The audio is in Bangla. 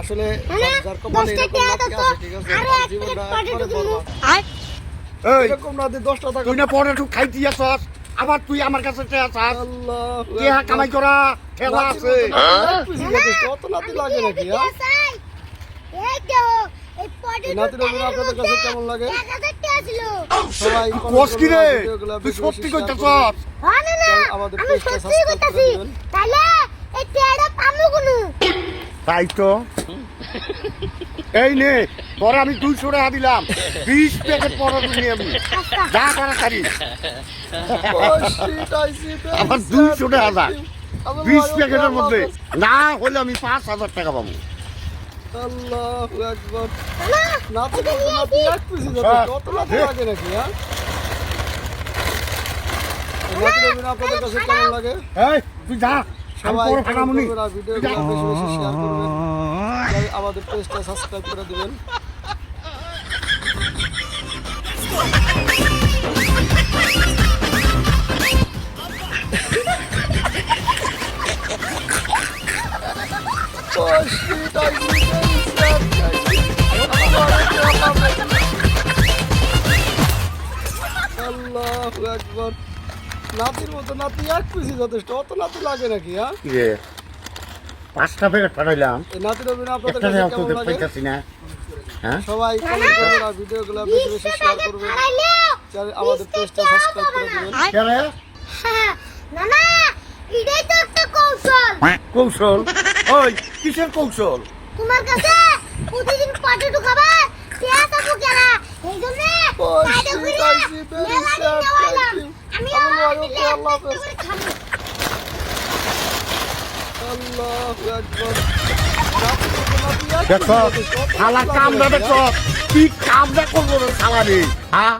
আসলে যার কপালে এরকম নাতি আছে, ঠিক আছে, তার জীবনটা একবারে বরবাদ। এই এরকম নাতি 10টা টাকা তুই না পরে একটু খাইতে আসছ, আবার তুই আমার কাছে চেয়ে আসাস। আল্লাহু টেহা আকবার। কামাই করা ঠেলা নাতির আছে। মতো নাতি এক পিসি যথেষ্ট, অত নাতি লাগে নাকি? এই নাতির অভিনয় আপনাদের কাছে কেমন লাগে? সবাই কোস কি রে? ভিডিওগুলো তুই বেশি সত্যি বেশি শেয়ার কইতেছস? করবেন। আমাদের পেজটা সাবস্ক্রাইব করে দিবেন। তাই তো। এই নে, পরে আমি 200 টাকা দিলাম, 20 প্যাকেট পরোটা নিয়ে আমি যা তাড়াতাড়ি। আমার 200 টাকা দাও, 20 প্যাকেটের মধ্যে না হলে আমি 5000 টাকা পাবো। আল্লাহু আকবার। নাতির মতো নাতি এক পিসি যথেষ্ট, অত নাতি লাগে নাকি? এই নাতির অভিনয় আপনাদের কাছে কেমন লাগে? এই তুই যা, আমি সবাই পরে ফাঁকা মুনি। ভিডিওগুলো বেশি বেশি শেয়ার করবেন। আমাদের পেজটা সাবস্ক্রাইব করে দিবেন। আল্লাহু আকবার। নাতির মতো নাতি এক পিসি যথেষ্ট, অত নাতি লাগে নাকি? কি রে, 5টা প্যাকেট পাঠাইলাম, এই নাতির অভিনয় আপনাদের একটা কাছে নেওয়া কেমন তো লাগে? পাইতাছি না। হ্যাঁ সবাই কমেন্ট করবেন আর ভিডিওগুলো বেশি বেশি শেয়ার করবেন। আমাদের পেজটা সাবস্ক্রাইব করে দিবেন। কে রে? কৌশল? ওই কিসের কৌশল? তোমার কাছে প্রতিদিন পটেটো খাবার পেঁয়াজ আবু কেনা এই জন্য সাইডে ঘুরে মেলা দিন যাওয়ালাম আমি আল্লাহু আকবার। দেখো শালা কামটা দেখো, কি কামটা করবো রে শালা রে, হ্যাঁ